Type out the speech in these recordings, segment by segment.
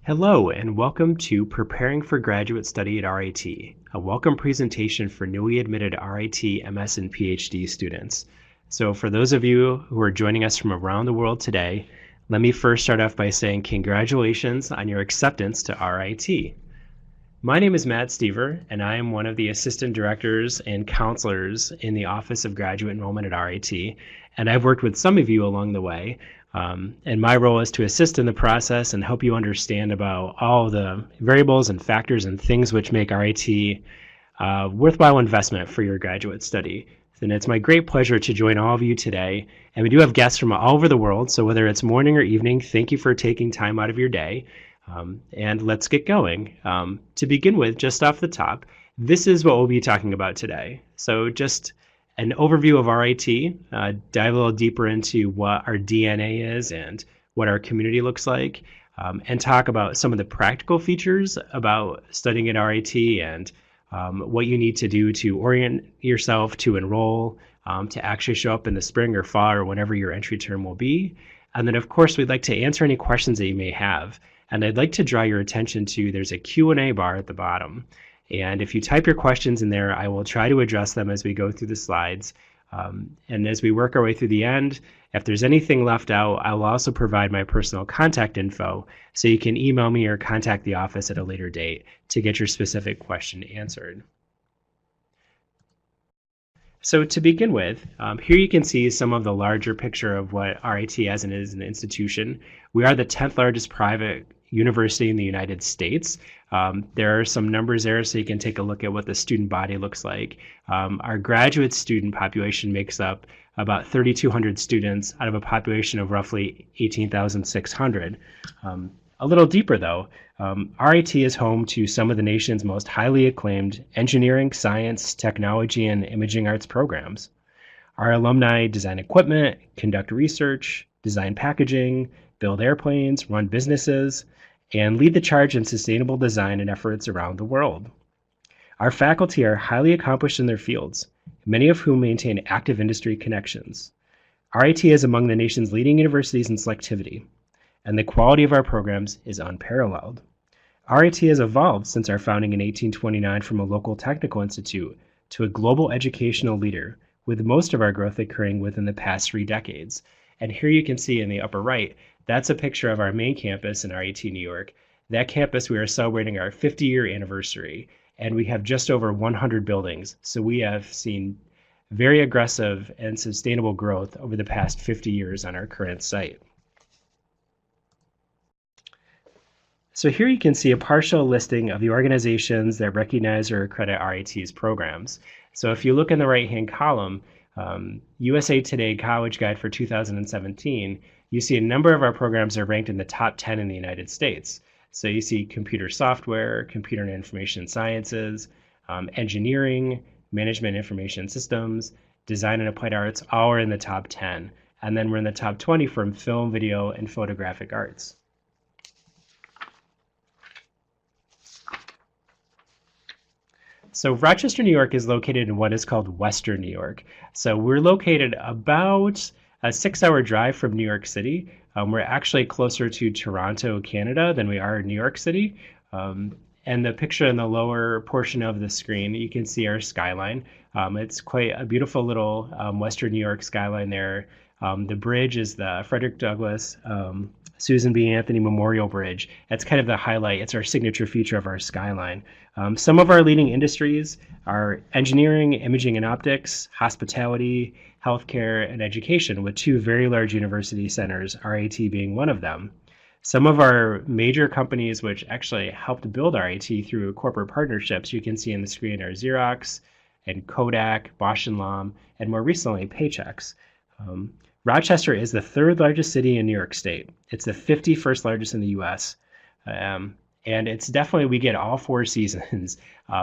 Hello, and welcome to Preparing for Graduate Study at RIT, a welcome presentation for newly admitted RIT MS and PhD students. So for those of you who are joining us from around the world today, let me first start off by saying congratulations on your acceptance to RIT. My name is Matt Stever, and I am one of the assistant directors and counselors in the Office of Graduate Enrollment at RIT, and I've worked with some of you along the way. And my role is to assist in the process and help you understand about all the variables and factors and things which make RIT a worthwhile investment for your graduate study. And it's my great pleasure to join all of you today. And we do have guests from all over the world, so whether it's morning or evening, thank you for taking time out of your day. And let's get going. To begin with, just off the top, this is what we'll be talking about today. So just an overview of RIT, dive a little deeper into what our DNA is and what our community looks like, and talk about some of the practical features about studying at RIT and what you need to do to orient yourself to enroll, to actually show up in the spring or fall or whenever your entry term will be. And then, of course, we'd like to answer any questions that you may have. And I'd like to draw your attention to there's a Q&A bar at the bottom. And if you type your questions in there, I will try to address them as we go through the slides. And as we work our way through the end, if there's anything left out, I will also provide my personal contact info so you can email me or contact the office at a later date to get your specific question answered. So to begin with, here you can see some of the larger picture of what RIT as an institution. We are the 10th largest private university in the United States. There are some numbers there so you can take a look at what the student body looks like. Our graduate student population makes up about 3,200 students out of a population of roughly 18,600. A little deeper though, RIT is home to some of the nation's most highly acclaimed engineering, science, technology, and imaging arts programs. Our alumni design equipment, conduct research, design packaging, build airplanes, run businesses, and lead the charge in sustainable design and efforts around the world. Our faculty are highly accomplished in their fields, many of whom maintain active industry connections. RIT is among the nation's leading universities in selectivity, and the quality of our programs is unparalleled. RIT has evolved since our founding in 1829 from a local technical institute to a global educational leader, with most of our growth occurring within the past 3 decades. And here you can see in the upper right, that's a picture of our main campus in RIT New York. That campus, we are celebrating our 50-year anniversary, and we have just over 100 buildings. So we have seen very aggressive and sustainable growth over the past 50 years on our current site. So here you can see a partial listing of the organizations that recognize or accredit RIT's programs. So if you look in the right-hand column, USA Today College Guide for 2017, you see a number of our programs are ranked in the top 10 in the United States. So you see computer software, computer and information sciences, engineering, management information systems, design and applied arts, all are in the top 10. And then we're in the top 20 from film, video, and photographic arts. So Rochester, New York is located in what is called Western New York. So we're located about a 6-hour drive from New York City. We're actually closer to Toronto, Canada than we are in New York City. And the picture in the lower portion of the screen, you can see our skyline. It's quite a beautiful little Western New York skyline there. The bridge is the Frederick Douglass Susan B. Anthony Memorial Bridge. That's kind of the highlight. It's our signature feature of our skyline. Some of our leading industries are engineering, imaging and optics, hospitality, healthcare, and education, with 2 very large university centers, RIT being one of them. Some of our major companies which actually helped build RIT through corporate partnerships, you can see on the screen, are Xerox and Kodak, Bosch and Lomb, and more recently, Paychex. Rochester is the 3rd largest city in New York State. It's the 51st largest in the US. And it's definitely, we get all 4 seasons.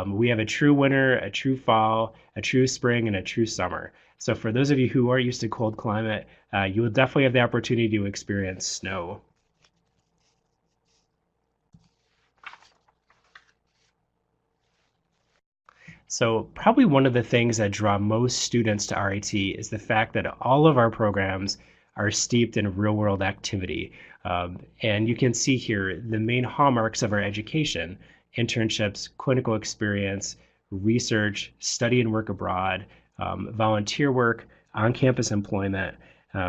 We have a true winter, a true fall, a true spring, and a true summer. So for those of you who are used to cold climate, you will definitely have the opportunity to experience snow. So probably one of the things that draw most students to RIT is the fact that all of our programs are steeped in real-world activity. And you can see here the main hallmarks of our education: internships, clinical experience, research, study and work abroad, volunteer work, on-campus employment.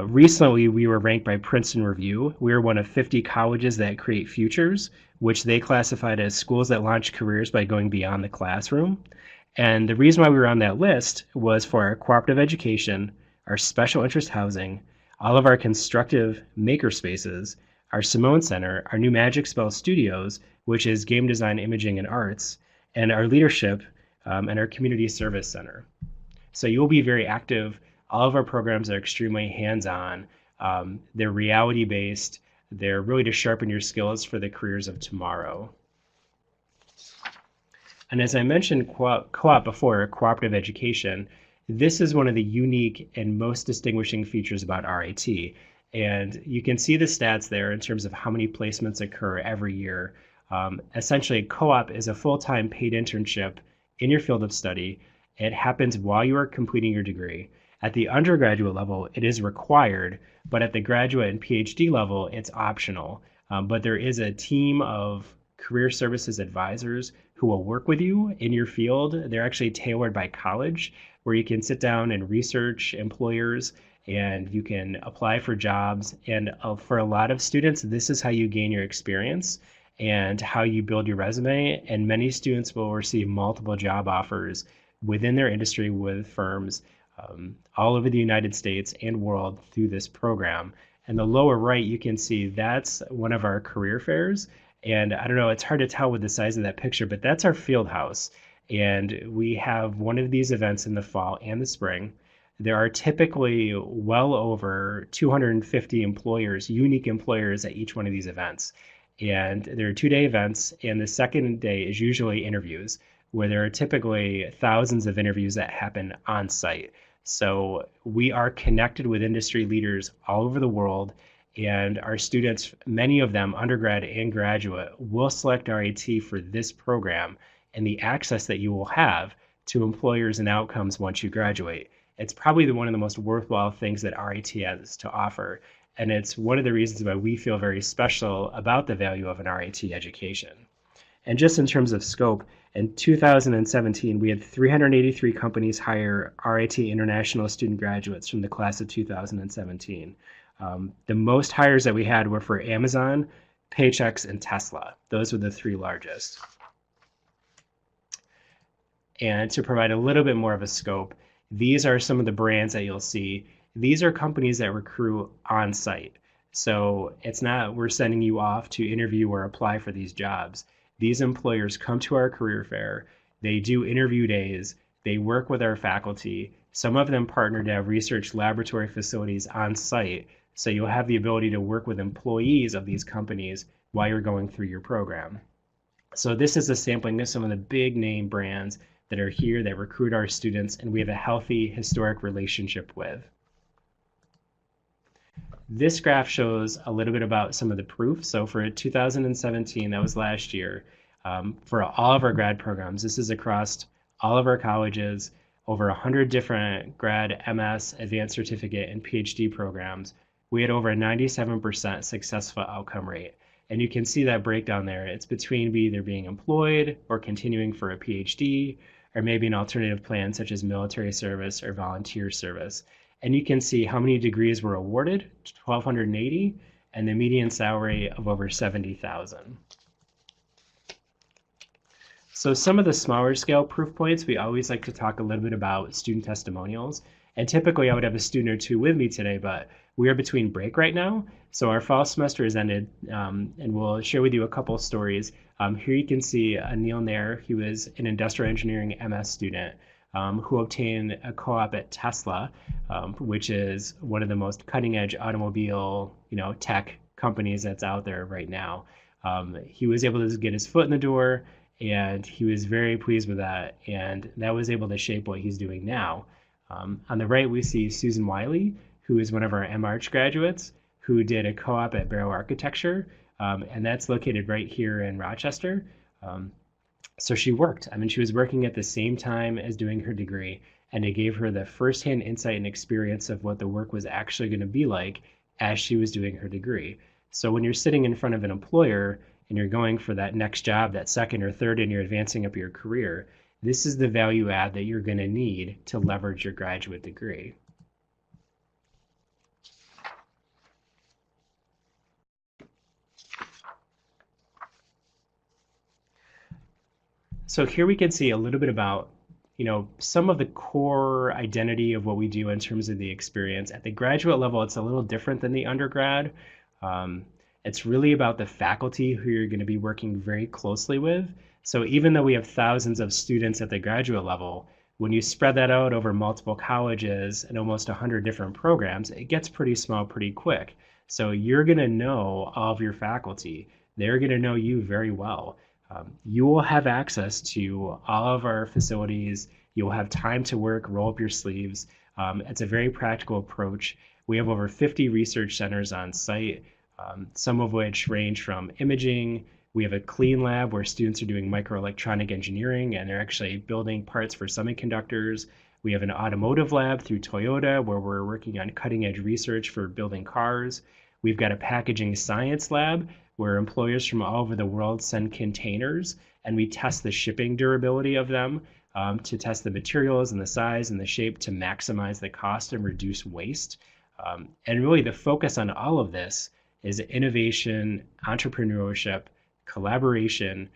Recently, we were ranked by Princeton Review. We are one of 50 colleges that create futures, which they classified as schools that launch careers by going beyond the classroom. And the reason why we were on that list was for our cooperative education, our special interest housing, all of our constructive maker spaces, our Simone Center, our new Magic Spell Studios, which is game design, imaging, and arts, and our leadership and our community service center. So you'll be very active. All of our programs are extremely hands-on. They're reality-based. They're really to sharpen your skills for the careers of tomorrow. And as I mentioned co-op before, cooperative education, this is one of the unique and most distinguishing features about RIT. And you can see the stats there in terms of how many placements occur every year. Essentially, co-op is a full-time paid internship in your field of study. It happens while you are completing your degree. At the undergraduate level, it is required, but at the graduate and PhD level, it's optional. But there is a team of career services advisors who will work with you in your field. They're actually tailored by college, where you can sit down and research employers and you can apply for jobs. And for a lot of students, this is how you gain your experience and how you build your resume. And many students will receive multiple job offers within their industry with firms all over the United States and world through this program. And the lower right, you can see that's one of our career fairs. And I don't know, it's hard to tell with the size of that picture, but that's our field house. And we have one of these events in the fall and the spring. There are typically well over 250 employers, unique employers at each one of these events. And they're 2-day events, and the second day is usually interviews, where there are typically thousands of interviews that happen on site. So we are connected with industry leaders all over the world, and our students, many of them undergrad and graduate, will select RIT for this program and the access that you will have to employers and outcomes once you graduate. It's probably one of the most worthwhile things that RIT has to offer, and it's one of the reasons why we feel very special about the value of an RIT education. And just in terms of scope, in 2017, we had 383 companies hire RIT international student graduates from the class of 2017. The most hires that we had were for Amazon, Paychex, and Tesla. Those were the 3 largest. And to provide a little bit more of a scope, these are some of the brands that you'll see. These are companies that recruit on site. So it's not we're sending you off to interview or apply for these jobs. These employers come to our career fair, they do interview days, they work with our faculty. Some of them partner to have research laboratory facilities on site, so you'll have the ability to work with employees of these companies while you're going through your program. So this is a sampling of some of the big name brands that are here that recruit our students and we have a healthy historic relationship with. This graph shows a little bit about some of the proof. So for 2017, that was last year, for all of our grad programs, this is across all of our colleges, over 100 different grad, MS, advanced certificate, and PhD programs. We had over a 97% successful outcome rate. And you can see that breakdown there. It's between either being employed or continuing for a PhD, or maybe an alternative plan such as military service or volunteer service. And you can see how many degrees were awarded, 1,280, and the median salary of over $70,000. So some of the smaller scale proof points, we always like to talk a little bit about student testimonials. And typically I would have a student or two with me today, but we are between break right now. So our fall semester is ended, and we'll share with you a couple of stories. Here you can see Neil Nair. He was an industrial engineering MS student who obtained a co-op at Tesla, which is one of the most cutting-edge automobile, tech companies that's out there right now. He was able to get his foot in the door, and he was very pleased with that, and that was able to shape what he's doing now. On the right, we see Susan Wiley, who is one of our MArch graduates, who did a co-op at Barrow Architecture, and that's located right here in Rochester. So she worked. She was working at the same time as doing her degree, and it gave her the firsthand insight and experience of what the work was actually going to be like as she was doing her degree. So when you're sitting in front of an employer and you're going for that next job, that second or third, and you're advancing up your career, this is the value add that you're going to need to leverage your graduate degree. So here we can see a little bit about, some of the core identity of what we do in terms of the experience. At the graduate level, it's a little different than the undergrad. Um, it's really about the faculty who you're going to be working very closely with. So even though we have thousands of students at the graduate level, when you spread that out over multiple colleges and almost 100 different programs, it gets pretty small pretty quick. So you're going to know all of your faculty. They're going to know you very well. You will have access to all of our facilities. You'll have time to work, roll up your sleeves. It's a very practical approach. We have over 50 research centers on site, some of which range from imaging. We have a clean lab where students are doing microelectronic engineering and they're actually building parts for semiconductors. We have an automotive lab through Toyota where we're working on cutting edge research for building cars. We've got a packaging science lab where employers from all over the world send containers and we test the shipping durability of them to test the materials and the size and the shape to maximize the cost and reduce waste. And really the focus on all of this is innovation, entrepreneurship, collaboration,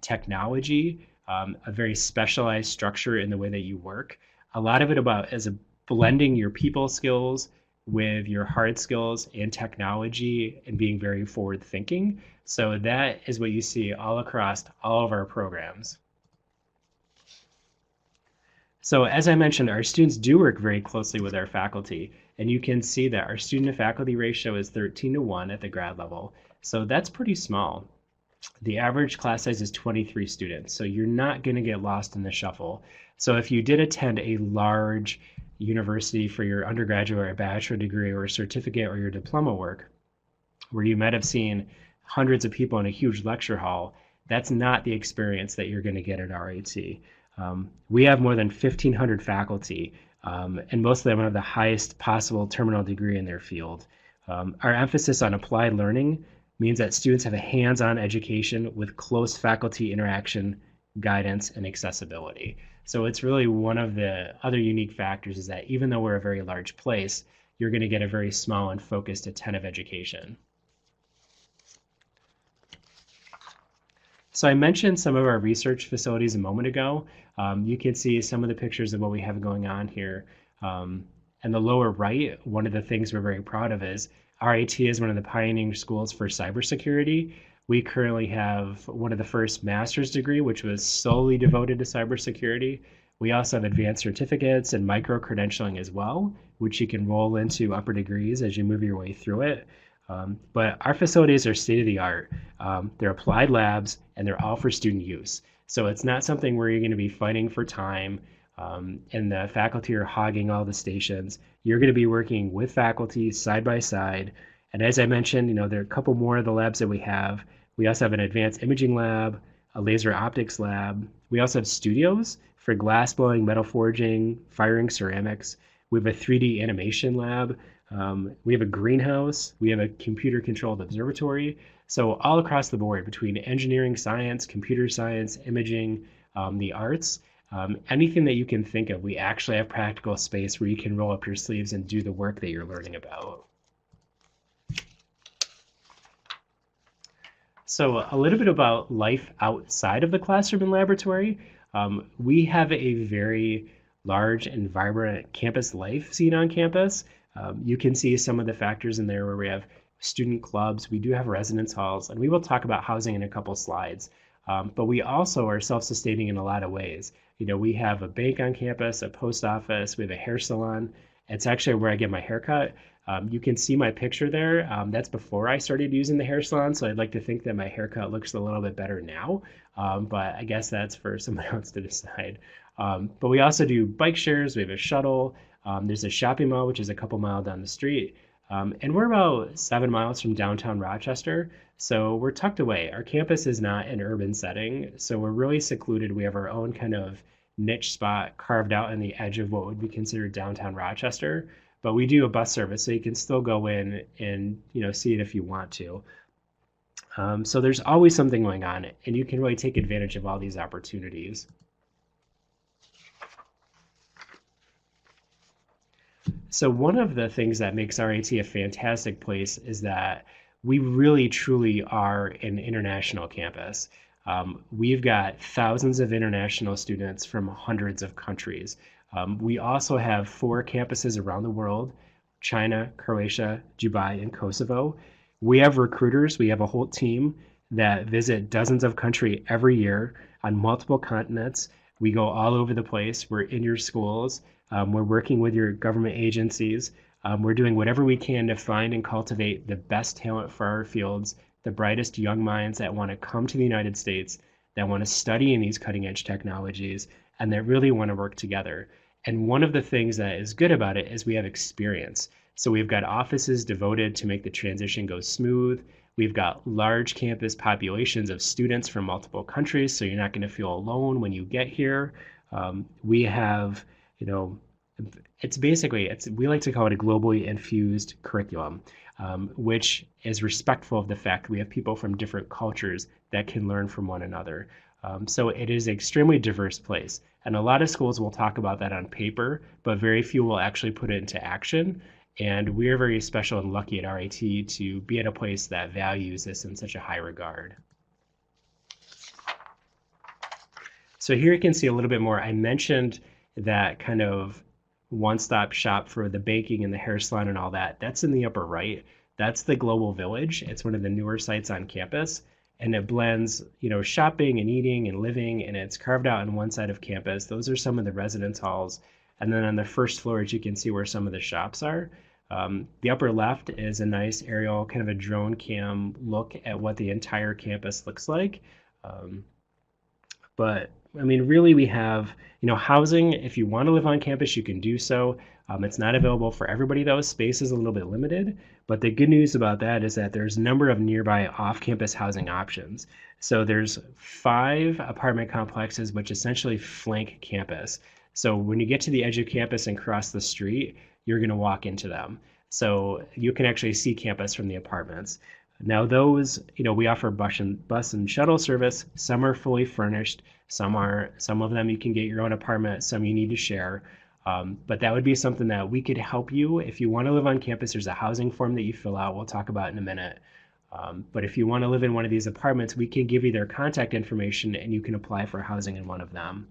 technology, a very specialized structure in the way that you work. A lot of it about is blending your people skills with your hard skills and technology and being very forward thinking. So that is what you see all across all of our programs. So as I mentioned, our students do work very closely with our faculty, and you can see that our student to faculty ratio is 13:1 at the grad level. So that's pretty small. The average class size is 23 students, so you're not going to get lost in the shuffle. So if you did attend a large university for your undergraduate or a bachelor degree or a certificate or your diploma work, where you might have seen hundreds of people in a huge lecture hall, that's not the experience that you're going to get at RIT. We have more than 1,500 faculty, and most of them have the highest possible terminal degree in their field. Our emphasis on applied learning means that students have a hands-on education with close faculty interaction, guidance, and accessibility. So it's really one of the other unique factors is that even though we're a very large place, you're going to get a very small and focused, attentive education. So I mentioned some of our research facilities a moment ago. You can see some of the pictures of what we have going on here. In the lower right, one of the things we're very proud of is RIT is one of the pioneering schools for cybersecurity. We currently have one of the first master's degree, which was solely devoted to cybersecurity. We also have advanced certificates and micro-credentialing as well, which you can roll into upper degrees as you move your way through it. But our facilities are state-of-the-art. They're applied labs, and they're all for student use. So it's not something where you're going to be fighting for time and the faculty are hogging all the stations. You're going to be working with faculty side by side. And as I mentioned, there are a couple more of the labs that we have. We also have an advanced imaging lab, a laser optics lab. We also have studios for glass blowing, metal forging, firing ceramics. We have a 3D animation lab. We have a greenhouse. We have a computer controlled observatory. So all across the board between engineering, science, computer science, imaging, the arts, anything that you can think of, we actually have practical space where you can roll up your sleeves and do the work that you're learning about. So a little bit about life outside of the classroom and laboratory. We have a very large and vibrant campus life scene on campus. You can see some of the factors in there where we have student clubs, we do have residence halls, and we will talk about housing in a couple slides. But we also are self-sustaining in a lot of ways. We have a bank on campus, a post office, we have a hair salon. It's actually where I get my hair cut. You can see my picture there. That's before I started using the hair salon, so I'd like to think that my haircut looks a little bit better now, but I guess that's for someone else to decide. But we also do bike shares, we have a shuttle, there's a shopping mall, which is a couple miles down the street, and we're about 7 miles from downtown Rochester, so we're tucked away. Our campus is not an urban setting, so we're really secluded. We have our own kind of niche spot carved out on the edge of what would be considered downtown Rochester. but we do a bus service, so you can still go in and see it if you want to. So there's always something going on, and you can really take advantage of all these opportunities. So one of the things that makes RIT a fantastic place is that we really truly are an international campus. We've got thousands of international students from hundreds of countries. We also have 4 campuses around the world: China, Croatia, Dubai, and Kosovo. We have recruiters. We have a whole team that visit dozens of countries every year on multiple continents. We go all over the place. We're in your schools. We're working with your government agencies. We're doing whatever we can to find and cultivate the best talent for our fields, the brightest young minds that want to come to the United States, that want to study in these cutting edge technologies, and that really want to work together. And one of the things that is good about it is we have experience. So we've got offices devoted to make the transition go smooth. We've got large campus populations of students from multiple countries, so you're not going to feel alone when you get here. We have, we like to call it a globally infused curriculum, which is respectful of the fact we have people from different cultures that can learn from one another. So it is an extremely diverse place. And a lot of schools will talk about that on paper, but very few will actually put it into action. And we are very special and lucky at RIT to be at a place that values this in such a high regard. So here you can see a little bit more. I mentioned that kind of one-stop shop for the baking and the hair salon and all that. That's in the upper right. That's the Global Village. It's one of the newer sites on campus, and it blends, shopping and eating and living, and it's carved out on one side of campus. Those are some of the residence halls. And then on the first floor, as you can see, where some of the shops are. The upper left is a nice aerial, kind of a drone cam look at what the entire campus looks like. But I mean, really, we have, housing. If you want to live on campus, you can do so. It's not available for everybody, though. Space is a little bit limited. But the good news about that is that there's a number of nearby off-campus housing options. So there's 5 apartment complexes which essentially flank campus. So when you get to the edge of campus and cross the street, you're going to walk into them. So you can actually see campus from the apartments. Now those, we offer bus and shuttle service. Some are fully furnished. Some of them you can get your own apartment. Some you need to share. But that would be something that we could help you. If you want to live on campus, there's a housing form that you fill out. We'll talk about in a minute. But if you want to live in one of these apartments, we can give you their contact information and you can apply for housing in one of them.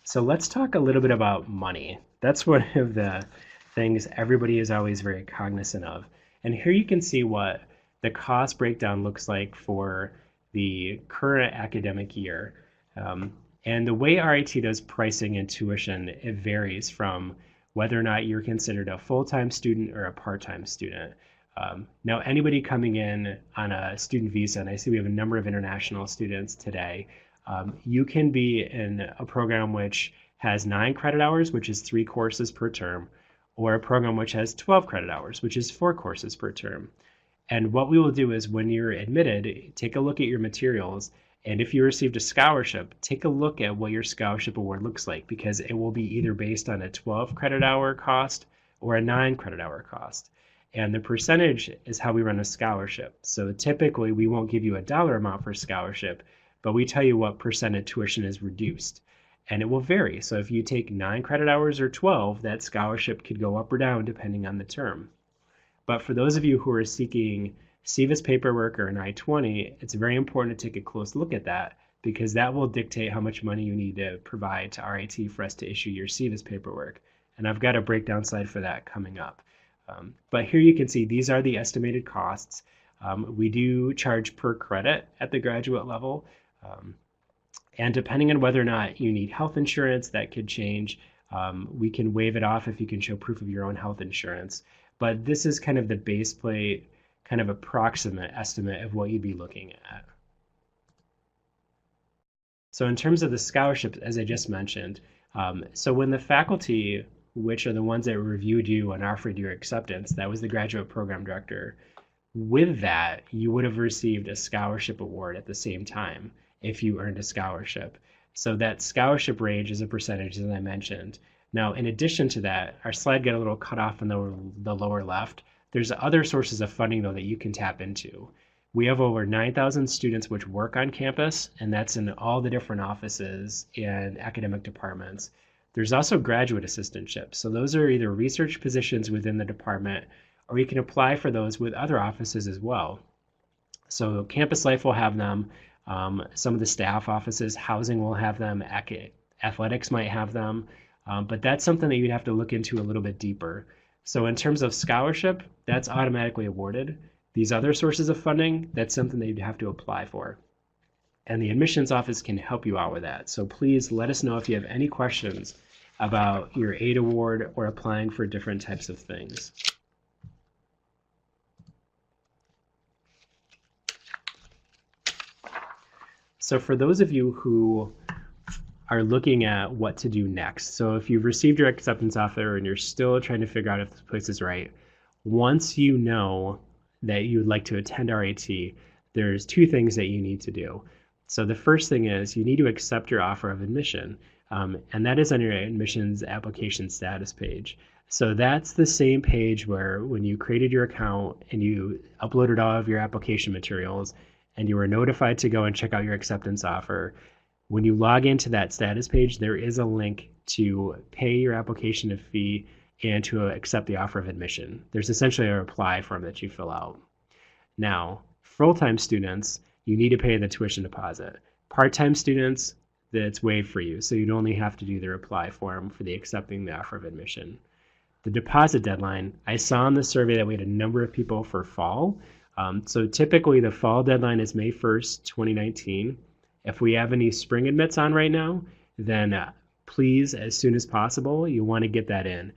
So let's talk a little bit about money. That's one of the things everybody is always very cognizant of. And here you can see what the cost breakdown looks like for the current academic year. And the way RIT does pricing and tuition, it varies from whether or not you're considered a full-time student or a part-time student. Now, anybody coming in on a student visa, and I see we have a number of international students today, you can be in a program which has 9 credit hours, which is 3 courses per term, or a program which has 12 credit hours, which is 4 courses per term. And what we will do is when you're admitted, take a look at your materials, and if you received a scholarship, take a look at what your scholarship award looks like, because it will be either based on a 12 credit hour cost or a 9 credit hour cost. And the percentage is how we run a scholarship. So typically we won't give you a dollar amount for scholarship, but we tell you what percent of tuition is reduced. And it will vary. So if you take 9 credit hours or 12, that scholarship could go up or down depending on the term. But for those of you who are seeking CVIS paperwork or an I-20, it's very important to take a close look at that, because that will dictate how much money you need to provide to RIT for us to issue your CVIS paperwork. And I've got a breakdown slide for that coming up. But here you can see these are the estimated costs. We do charge per credit at the graduate level. And depending on whether or not you need health insurance, that could change. We can waive it off if you can show proof of your own health insurance. But this is kind of the base plate, kind of approximate estimate of what you'd be looking at. So in terms of the scholarships, as I just mentioned, so when the faculty, which are the ones that reviewed you and offered your acceptance, that was the graduate program director, with that, you would have received a scholarship award at the same time. if you earned a scholarship. So that scholarship range is a percentage, as I mentioned. Now, in addition to that, our slide got a little cut off in the lower left. There's other sources of funding, though, that you can tap into. We have over 9,000 students which work on campus, and that's in all the different offices and academic departments. There's also graduate assistantships. So those are either research positions within the department, or you can apply for those with other offices as well. So Campus Life will have them. Some of the staff offices, housing will have them. Athletics might have them. But that's something that you'd have to look into a little bit deeper. So in terms of scholarship, that's automatically awarded. These other sources of funding, that's something that you'd have to apply for. And the admissions office can help you out with that. So please let us know if you have any questions about your aid award or applying for different types of things. So for those of you who are looking at what to do next, so if you've received your acceptance offer and you're still trying to figure out if this place is right, once you know that you would like to attend RAT, there's two things that you need to do. So the first thing is you need to accept your offer of admission, and that is on your admissions application status page. So that's the same page where when you created your account and you uploaded all of your application materials and you were notified to go and check out your acceptance offer, when you log into that status page, there is a link to pay your application fee and to accept the offer of admission. There's essentially a reply form that you fill out. Now, full-time students, you need to pay the tuition deposit. Part-time students, that's waived for you, so you'd only have to do the reply form for the accepting the offer of admission. The deposit deadline, I saw in the survey that we had a number of people for fall. So typically the fall deadline is May 1st, 2019. If we have any spring admits on right now, then please, as soon as possible, you want to get that in.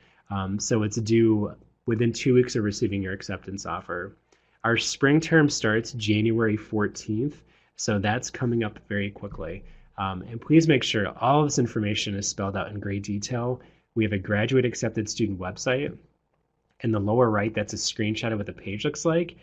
So it's due within 2 weeks of receiving your acceptance offer. Our spring term starts January 14th, so that's coming up very quickly. And please make sure all of this information is spelled out in great detail. We have a graduate accepted student website. In the lower right, that's a screenshot of what the page looks like.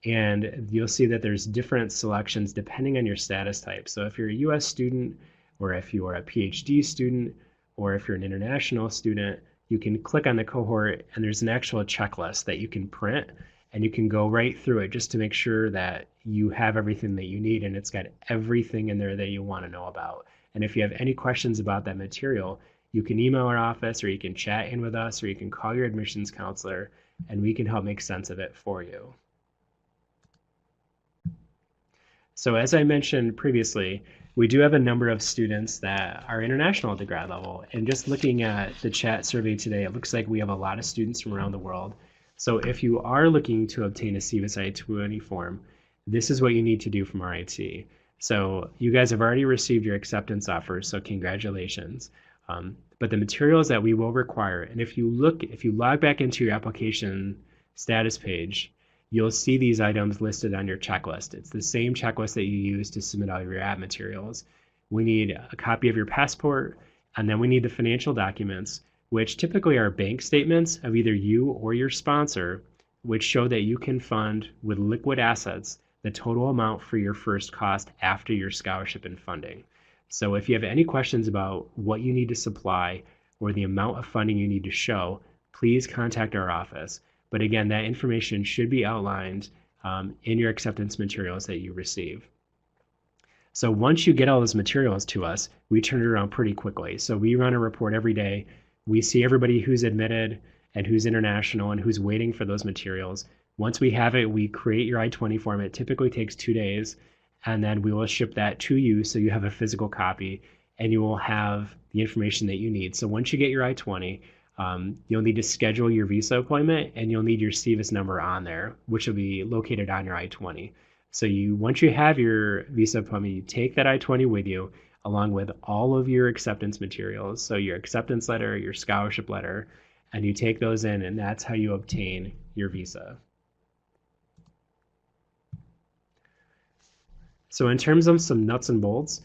And you'll see that there's different selections depending on your status type. So if you're a US student, or if you are a PhD student, or if you're an international student, you can click on the cohort and there's an actual checklist that you can print, and you can go right through it just to make sure that you have everything that you need and it's got everything in there that you want to know about. And if you have any questions about that material, you can email our office, or you can chat in with us, or you can call your admissions counselor, and we can help make sense of it for you. So as I mentioned previously, we do have a number of students that are international at the grad level. And just looking at the chat survey today, it looks like we have a lot of students from around the world. So if you are looking to obtain a CVIS I-20 form, this is what you need to do from RIT. So you guys have already received your acceptance offers, so congratulations. But the materials that we will require, and if you log back into your application status page, you'll see these items listed on your checklist. It's the same checklist that you use to submit all of your app materials. We need a copy of your passport, and then we need the financial documents, which typically are bank statements of either you or your sponsor, which show that you can fund with liquid assets the total amount for your first cost after your scholarship and funding. So if you have any questions about what you need to supply or the amount of funding you need to show, please contact our office. But again, that information should be outlined in your acceptance materials that you receive. So once you get all those materials to us, we turn it around pretty quickly. So we run a report every day. We see everybody who's admitted and who's international and who's waiting for those materials. Once we have it, we create your I-20 form. It typically takes 2 days, and then we will ship that to you so you have a physical copy and you will have the information that you need. So once you get your I-20, you'll need to schedule your visa appointment, and you'll need your CVIS number on there, which will be located on your I-20. So once you have your visa appointment, you take that I-20 with you along with all of your acceptance materials. So your acceptance letter, your scholarship letter, and you take those in, and that's how you obtain your visa. So in terms of some nuts and bolts,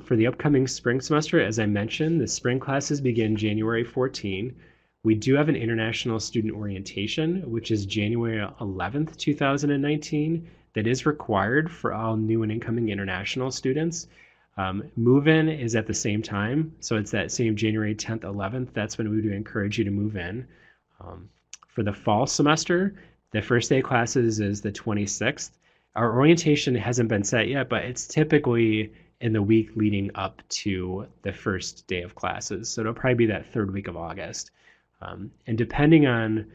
for the upcoming spring semester, as I mentioned, the spring classes begin January 14. We do have an international student orientation, which is January 11th, 2019, that is required for all new and incoming international students. Move-in is at the same time, so it's that same January 10th, 11th. That's when we would encourage you to move in. For the fall semester, the first day of classes is the 26th. Our orientation hasn't been set yet, but it's typically in the week leading up to the first day of classes. So it'll probably be that third week of August. And depending on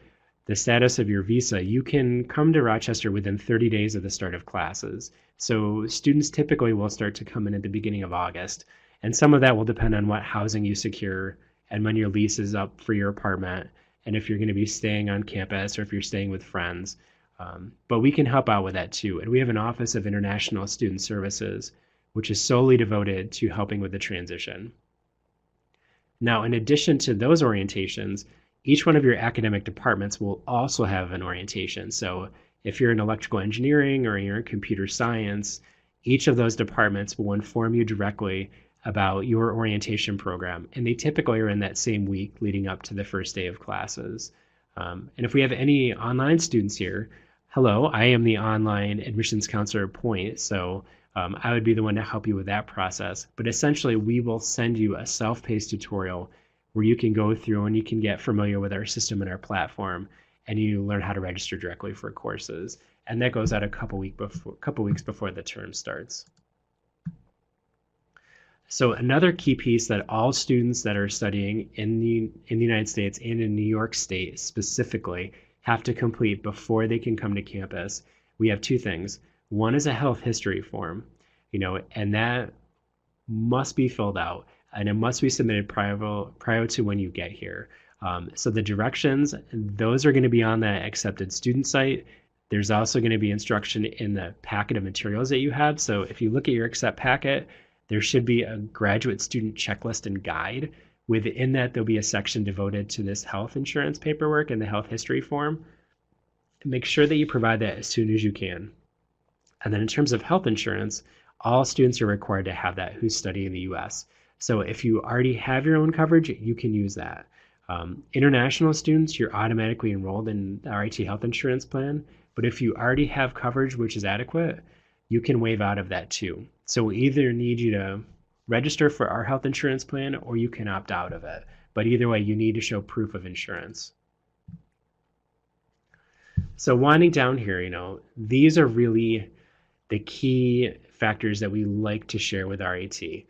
the status of your visa, you can come to Rochester within 30 days of the start of classes. So students typically will start to come in at the beginning of August. And some of that will depend on what housing you secure and when your lease is up for your apartment, and if you're going to be staying on campus or if you're staying with friends. But we can help out with that too. And we have an Office of International Student Services, which is solely devoted to helping with the transition. Now, in addition to those orientations, each one of your academic departments will also have an orientation. So if you're in electrical engineering or you're in computer science, each of those departments will inform you directly about your orientation program. And they typically are in that same week leading up to the first day of classes. And if we have any online students here, hello, I am the online admissions counselor at Point. So I would be the one to help you with that process. But essentially, we will send you a self-paced tutorial where you can go through and you can get familiar with our system and our platform, and you learn how to register directly for courses. And that goes out a couple weeks before the term starts. So another key piece that all students that are studying in the United States and in New York State specifically have to complete before they can come to campus, we have two things. One is a health history form, and that must be filled out, and it must be submitted prior to when you get here. So the directions, those are going to be on the accepted student site. There's also going to be instruction in the packet of materials that you have. So if you look at your accept packet, there should be a graduate student checklist and guide. Within that, there'll be a section devoted to this health insurance paperwork and the health history form. Make sure that you provide that as soon as you can. And then in terms of health insurance, all students are required to have that who study in the US. So if you already have your own coverage, you can use that. International students, you're automatically enrolled in the RIT health insurance plan. But if you already have coverage which is adequate, you can waive out of that too. So we either need you to register for our health insurance plan or you can opt out of it. But either way, you need to show proof of insurance. So winding down here, these are really the key factors that we like to share with RIT.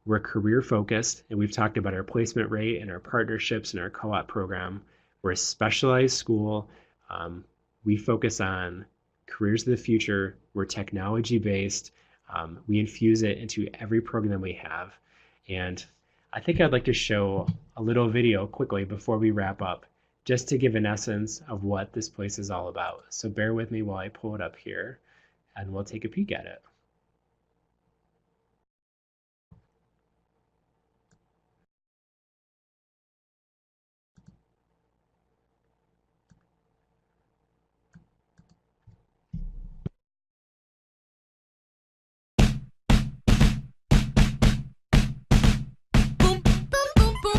We're career focused, and we've talked about our placement rate and our partnerships and our co-op program. We're a specialized school. We focus on careers of the future. We're technology based. We infuse it into every program we have. And I think I'd like to show a little video quickly before we wrap up, just to give an essence of what this place is all about. So bear with me while I pull it up here, and we'll take a peek at it.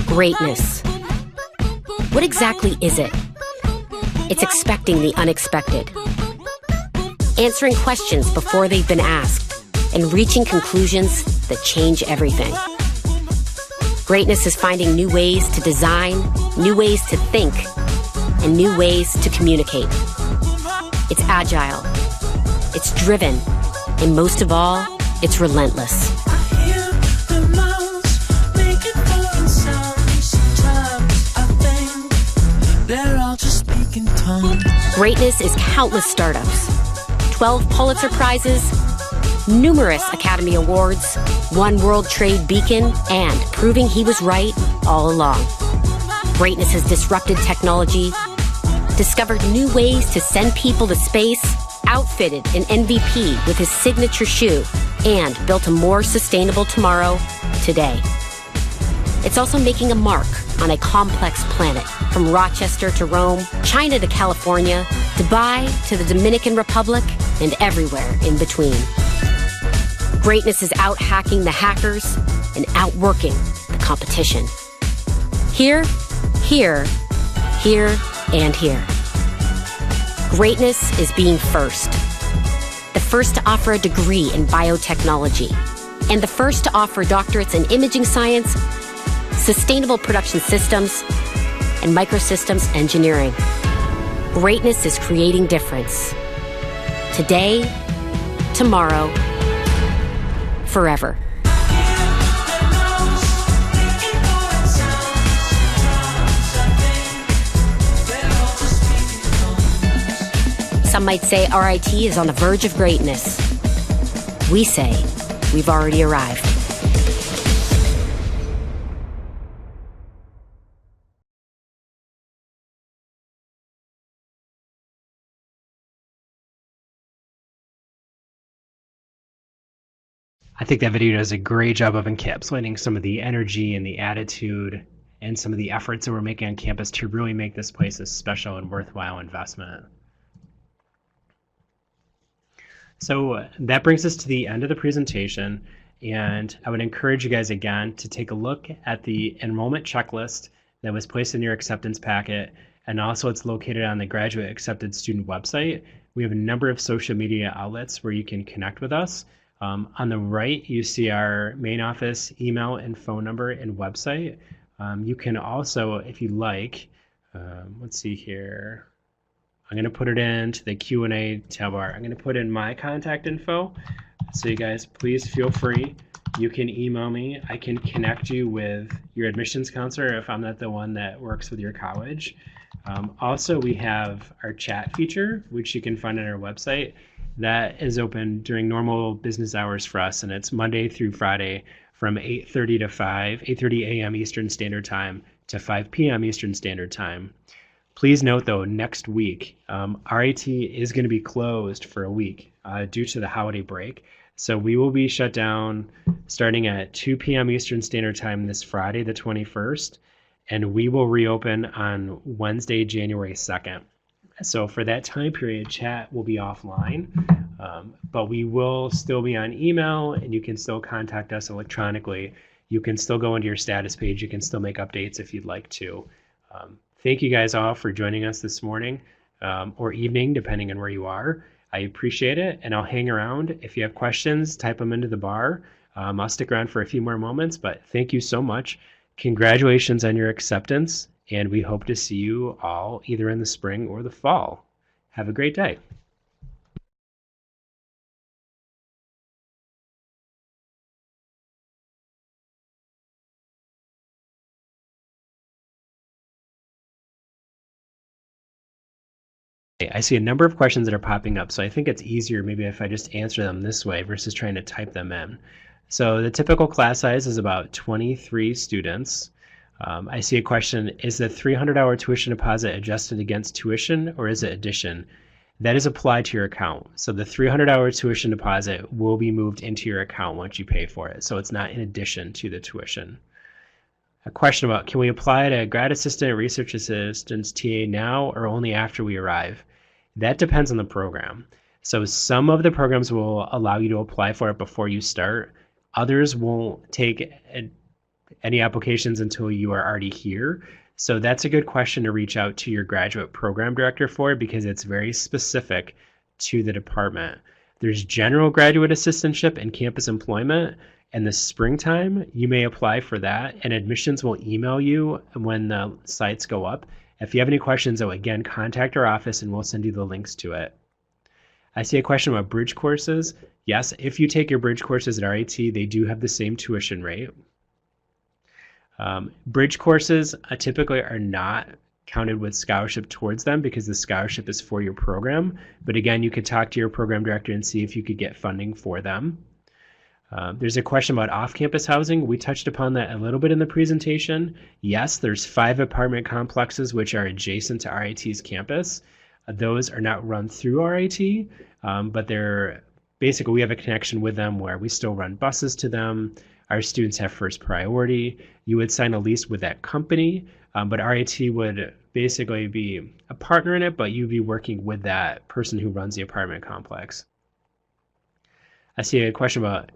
Greatness. What exactly is it? It's expecting the unexpected, answering questions before they've been asked, and reaching conclusions that change everything. Greatness is finding new ways to design, new ways to think, and new ways to communicate. It's agile, it's driven, and most of all, it's relentless. Greatness is countless startups, 12 Pulitzer Prizes, numerous Academy Awards, one World Trade Beacon, and proving he was right all along. Greatness has disrupted technology, discovered new ways to send people to space, outfitted an MVP with his signature shoe, and built a more sustainable tomorrow today. It's also making a mark on a complex planet, from Rochester to Rome, China to California, Dubai to the Dominican Republic, and everywhere in between. Greatness is out-hacking the hackers and outworking the competition. Here, here, here, and here. Greatness is being first. The first to offer a degree in biotechnology. and the first to offer doctorates in imaging science, sustainable production systems, and microsystems engineering. Greatness is creating difference. Today, tomorrow, forever. Some might say RIT is on the verge of greatness. We say we've already arrived. I think that video does a great job of encapsulating some of the energy and the attitude and some of the efforts that we're making on campus to really make this place a special and worthwhile investment. So that brings us to the end of the presentation, and I would encourage you guys again to take a look at the enrollment checklist that was placed in your acceptance packet, and also it's located on the Graduate Accepted Student website. We have a number of social media outlets where you can connect with us. On the right, you see our main office email and phone number and website. You can also, if you like, let's see here. I'm going to put it into the Q&A tab bar. I'm going to put in my contact info. So you guys, please feel free. You can email me. I can connect you with your admissions counselor if I'm not the one that works with your college. Also, we have our chat feature, which you can find on our website. That is open during normal business hours for us, and it's Monday through Friday from 8:30 to 8:30 a.m. Eastern Standard Time to 5 p.m. Eastern Standard Time. Please note, though, next week, RIT is going to be closed for a week due to the holiday break. So we will be shut down starting at 2 p.m. Eastern Standard Time this Friday, the 21st, and we will reopen on Wednesday, January 2nd. So for that time period, chat will be offline, but we will still be on email, and you can still contact us electronically. You can still go into your status page. You can still make updates if you'd like to. Thank you guys all for joining us this morning or evening, depending on where you are. I appreciate it, and I'll hang around. If you have questions, type them into the bar. I'll stick around for a few more moments, but thank you so much. Congratulations on your acceptance, and we hope to see you all either in the spring or the fall. Have a great day. I see a number of questions that are popping up, so I think it's easier maybe if I just answer them this way versus trying to type them in. So the typical class size is about 23 students. I see a question, is the $300 tuition deposit adjusted against tuition or is it addition? That is applied to your account. So the $300 tuition deposit will be moved into your account once you pay for it. So it's not in addition to the tuition. A question about, can we apply to grad assistant, research assistants, TA now or only after we arrive? That depends on the program. So some of the programs will allow you to apply for it before you start. Others won't take any applications until you are already here. So that's a good question to reach out to your graduate program director for because it's very specific to the department. There's general graduate assistantship and campus employment. In the springtime, you may apply for that, and admissions will email you when the sites go up. If you have any questions, though, again, contact our office and we'll send you the links to it. I see a question about bridge courses. Yes, if you take your bridge courses at RIT, they do have the same tuition rate. Bridge courses typically are not counted with scholarship towards them because the scholarship is for your program. But again, you could talk to your program director and see if you could get funding for them. There's a question about off-campus housing. We touched upon that a little bit in the presentation. Yes, there's 5 apartment complexes which are adjacent to RIT's campus. Those are not run through RIT, but they're basically, we have a connection with them where we still run buses to them. Our students have first priority. You would sign a lease with that company, but RIT would basically be a partner in it, but you'd be working with that person who runs the apartment complex. I see a question about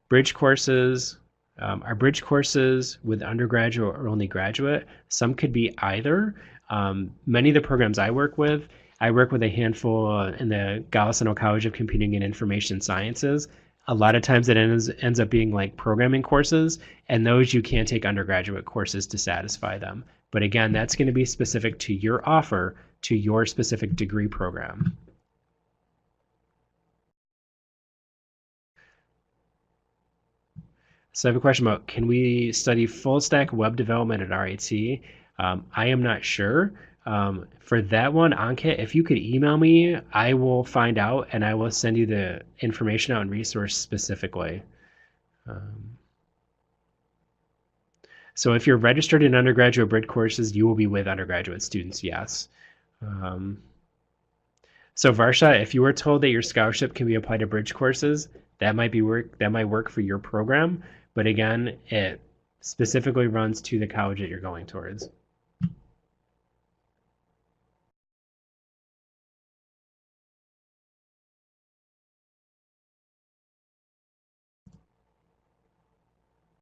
bridge courses. Are bridge courses with undergraduate or only graduate? Some could be either. Many of the programs I work with a handful in the Golisano College of Computing and Information Sciences. A lot of times it ends up being like programming courses, and those you can take undergraduate courses to satisfy them. But again, that's going to be specific to your offer, to your specific degree program. So I have a question about, can we study full stack web development at RIT? I am not sure. For that one, Ankit, if you could email me, I will find out and I will send you the information out and resource specifically. Um, so if you're registered in undergraduate bridge courses, you will be with undergraduate students, yes. Um, so Varsha, if you were told that your scholarship can be applied to bridge courses, that might work for your program. But again, it specifically runs to the college that you're going towards.